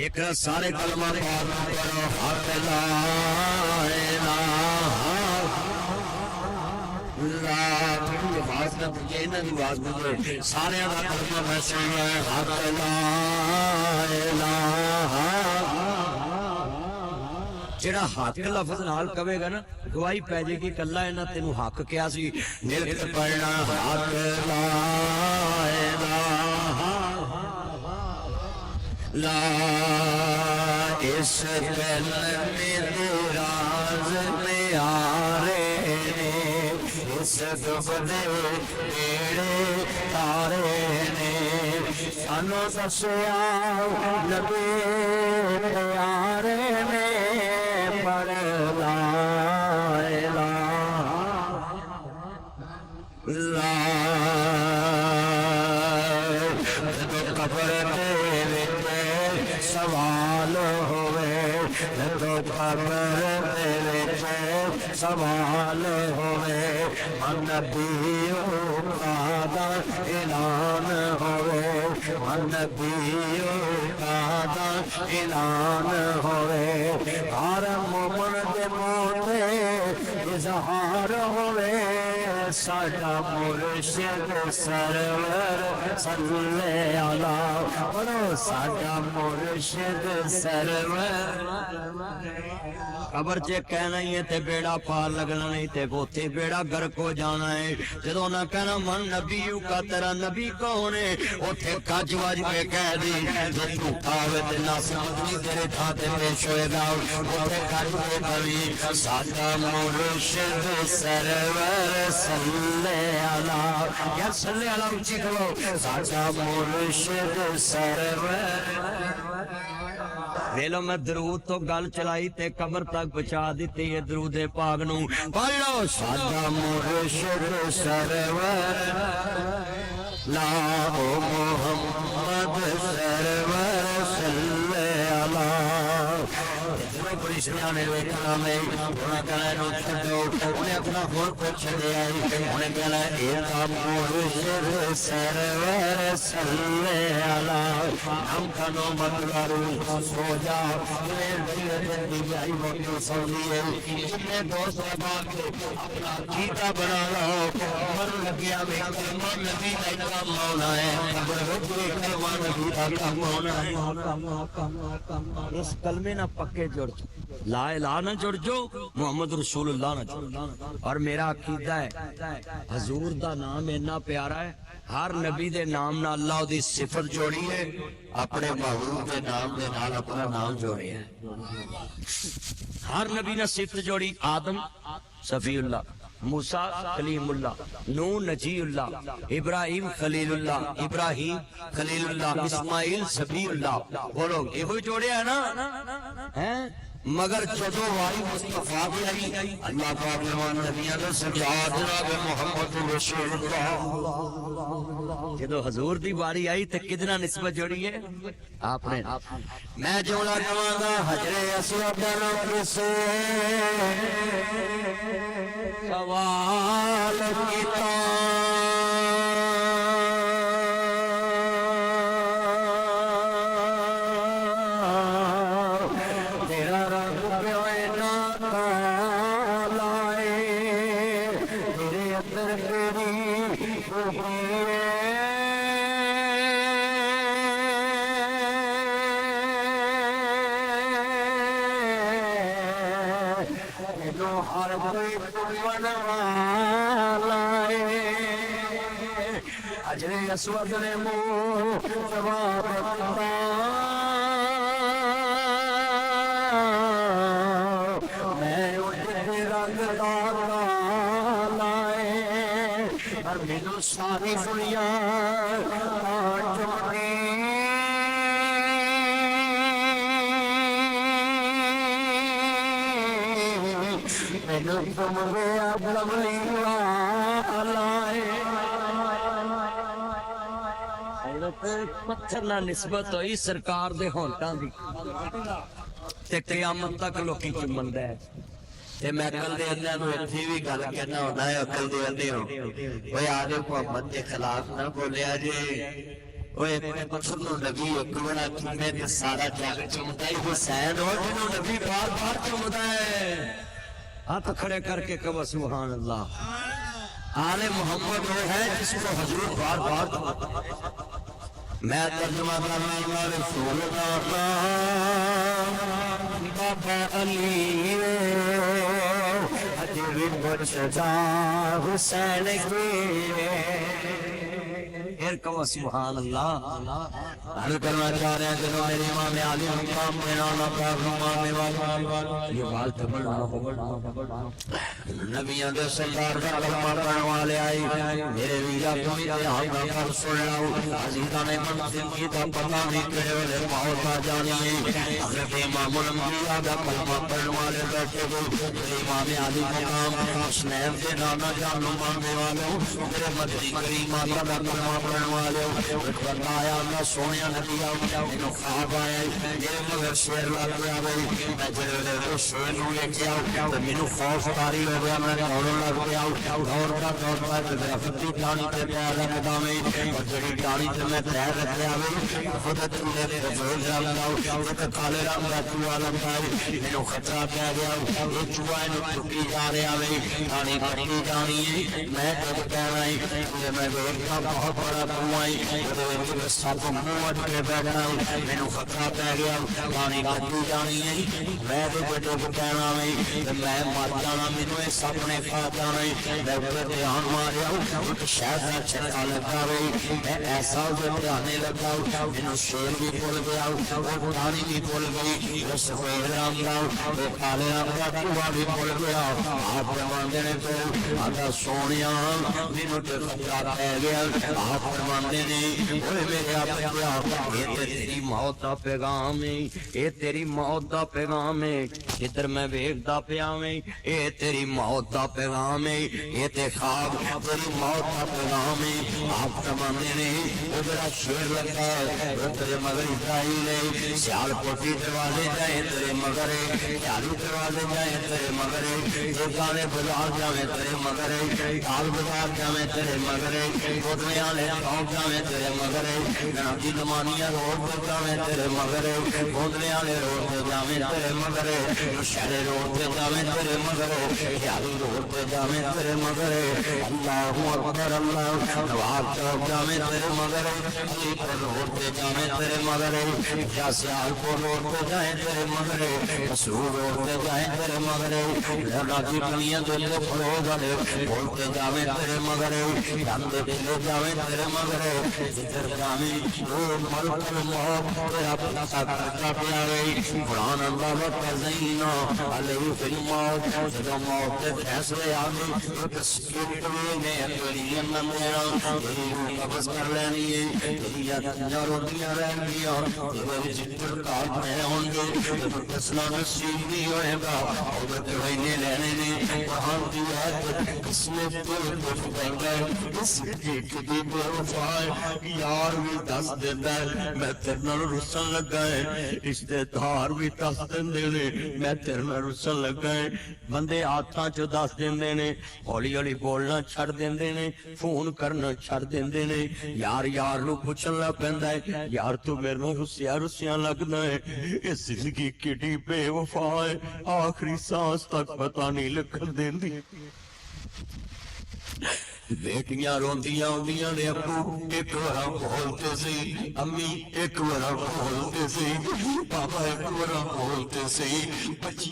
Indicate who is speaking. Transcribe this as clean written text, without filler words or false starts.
Speaker 1: ایک سارے کلمہ پاک پڑھو حق لا الہ لا آواز نہ یہ نہ آواز نہ سارے دا کلمہ میں سن رہا حق لا الہ جڑا حق لفظ نال کہے گا نا گواہی پہ جائے گی کہ اللہ نے تینوں حق کیا سی مل کے پڑھنا حق لا الہ لا اس دل میں راز میں آ رہے نے اس دفدے بیڑے تارے نے سانو دسیا نبی پیارے نے پر لا الہ لا قبر سوال ہوئے تو قبر سوال ہوئے من نبیوں کا دا اعلان ہوئے من نبیوں کا دا اعلان ہوئے ہر مومن دے موتے اظہار ہوئے ساڈا مرشد سرور صلی اللہ پڑھو ساڈا مرشد سرور خبر چے کہنا ہی ہے تے بیڑا پار لگنا نہیں تے بوتے بیڑا گرک ہو جانا ہے جدو نہ کہنا من نبیوں کا تیرا نبی کون ہے اوتھے کج وج کے کہہ دی جو جھوٹا ہوئے تے نہ سمجھنی تیرے تھاتے پیش ہوئے گا اوتھے کج کے کبھی ساڈا مرشد سرور صلی اللہ یا صلی اللہ اچھی کرو ساڈا مرشد سرور ویلو میں درود تو گل چلائی تے قبر تک پہنچا دیتی ہے درود پاک نو پڑھو ساڈا مرشد سرور لا محمد سرور صلی اللہ بڑی سیانے ویکھنا میں انہاں کہنا نو چھڈو انہیں اپنا ہور کچھ دے آئی انہیں کہنا اے تا مرشد سرور صلی اللہ ہم کھنو مطلارو سو جا انہیں دی آئی وقت سو لیے انہیں دوست رباق کے اپنا کیتا بنا لو مر لگیا میں مر نبی کا کام ہونا ہے قبر وچ کلمہ نبی کا کام ہونا ہے اس کلمے نہ پکے جڑ لا الہ نہ جڑ جو محمد رسول اللہ نہ جڑ اور میرا عقیدہ ہے حضور دا نام اتنا پیارا ہے ہر نبی دے نام نہ اللہ دی صفت جوڑی ہے اپنے محبوب دے نام دے نال اپنا نام جوڑی ہے ہر نبی نے صفت جوڑی آدم صفی اللہ موسیٰ کلیم اللہ نوح نجی اللہ ابراہیم خلیل اللہ ابراہیم خلیل اللہ اسماعیل صفی اللہ بولو یہ کوئی جوڑے ہیں نا مگر جدو وائی مصطفیٰ بھی آئی اللہ پاک نمان نبیان سجاد جناب محمد رسول اللہ جدو حضور دی باری آئی تو کتنا نسبت جوڑی ہے آپ نے میں جوڑا جوانا حجر اسود نوکر سے سوال حجر اسود نے منہ جواب دیتا میں اٹھے رنگ دار لائے پر مینوں ساری دنیا چمکی مینوں تمہے ابلملی لائے پتھر نہ نسبت ہوئی سرکار دے ہونٹاں دی تے قیامت تک لوکی چمندا ہے تے میں کل دے اندر نو ایتھی وی گل کہنا ہونا ہے عقل دے اندر ہو اوے آدے محمد دے خلاف نہ بولیا جی اوے پتھر نو نبی ایک بڑا چومے تے سارا جگ چومتا ہے حسین ہو جنوں نبی بار بار چومتا ہے ہاتھ کھڑے کر کے کہو سبحان اللہ آل محمد وہ ہے جس کو حضور بار بار چومتا ہے میں ترجمہ کرنا رسول اللہ بابا علی حجر بچتا حسین کی کہو سبحان اللہ حل کرنا چاہ رہے ہیں جنہوں میرے امام علی مقام میں نانا پاک امام والا یہ بات بڑھنا نبیان دے سردار کا کلمہ پڑھنے والے آئی میرے ویرا تمہیں تے آگا پر سن لاؤ عزیزان منزل کی تا پتہ نہیں کرے والے موتا جانی حضرت امام الانبیاء کا کلمہ پڑھنے والے بیٹھے گئے امام علی مقام حسنین دے نانا جان ماننے والے میرے مدنی کریم آقا کا کلمہ پڑھنے والے بتایا اللہ سونیا نبی آؤ انہوں خواب آئے میرے مگر شیر لگ گیا بھئی میں جلے وہ شیر نو لے کے آؤ تو منو خوف تاری ہو گیا میں دوڑوں لگ گیا دور کا دور کا میرا فتی ٹانی تے پیر رکھتا میں اور جڑی ٹانی تے میں پیر رکھ لیا میں خود چولے دے رسول جاؤ ایک کالے رنگ کا چوہا لگتا ہے منو خطرہ پہ گیا یہ چوہا انہوں چکی جا رہا میں ٹانی کٹی جانی ہے میں جب کہہ رہی میں بیٹھا بہت بڑا کنوائی سب منہ اٹھ کے بیٹھا منو خطرہ پہ گیا ٹانی کٹی جانی ہے میں تو بیٹے کو کہنا میں مر جانا منو یہ سب نے کھا جانا میں اوپر دھیان ماریا ایک شہر کا چھکا لگا رہی میں ایسا دھیانے لگا منو شیر بھی بھول گیا وہ ٹانی بھی بھول گئی وہ سفید رنگ کا وہ کالے رنگ کا چوہا بھی بھول گیا آپ فرماندے نے تو آتا سونیا منو تے خطرہ پہ گیا آپ فرماندے نے اوے میرے آپ کیا یہ تیری موت دا پیغام ہے یہ تیری موت دا پیغام ہے ادھر میں ویکھدا پیا میں یہ تیری موت دا پیغام ہے یہ تے خواب تیری موت دا پیغام ہے آپ فرماندے نے وہ بڑا شیر لگتا ہے وہ تیرے مگر اسرائیل ہے سیال کوٹی دروازے جائیں تیرے مگر ہے چالو دروازے جائیں تیرے مگر ہے یہ گانے بازار جاویں تیرے مگر ہے کال بازار جاویں تیرے مگر ہے کوٹنے والے چوک جاویں تیرے مگر ہے گناجی زمانیہ روڈ پہ جاویں تیرے مگر ہے کوٹنے والے روڈ پہ جاویں تیرے مگر ہے شہر روڈ پہ جاویں تیرے مگر ہے چالو روڈ پہ جاویں تیرے مگر ہے اللہ اکبر اللہ نواب چوک جاویں تیرے مگر ہے علی پر روڈ پہ جاویں تیرے مگر ہے یا سیال کو روڈ پہ جائیں تیرے مگر ہے مسعود روڈ پہ جائیں تیرے مگر ہے گناجی کلیاں دلے پھڑو گلے روڈ پہ جاویں تیرے مگر ہے جاندے دلے جاویں تیرے مگر ہے جدھر جاویں وہ ملک الموت تیرا پتا سا کرتا پیا گئی قرآن اللہ وقت زینہ علیہ فی الموت جدو موت کے فیصلے آگے ایک سکیورٹی نے اکولی انم دینا یہی قبض کر لینی ہے یہی یا روٹیاں رہن گیا یہ جتر کار میں ہوں گے کسنا نصیب نہیں ہوئے گا عورت وینے لینے نے قرآن کی آیت اس میں دل کچھ پہنگا ہے اس کی کدی بے وفائے یار بھی دس دیتا ہے میں تیرنا رسن لگا ہے رشتے دار بھی دس دینے میں تیرنا رسن لگا ہے بندے آتھاں چو دس دینے ہولی ہولی بولنا چھڑ دینے فون کرنا چھڑ دینے یار یار نو پوچھن لگ پیندا ہے یار تو میرے نو رسیاں لگنا ہے یہ زندگی کیڑی بے وفا ہے آخری سانس تک پتہ نہیں لکھن دیندی بیٹیاں روندیاں ہوندیاں نے ابو ایک ورا بولتے سی امی ایک ورا بولتے سی پاپا ایک ورا بولتے سی بچیاں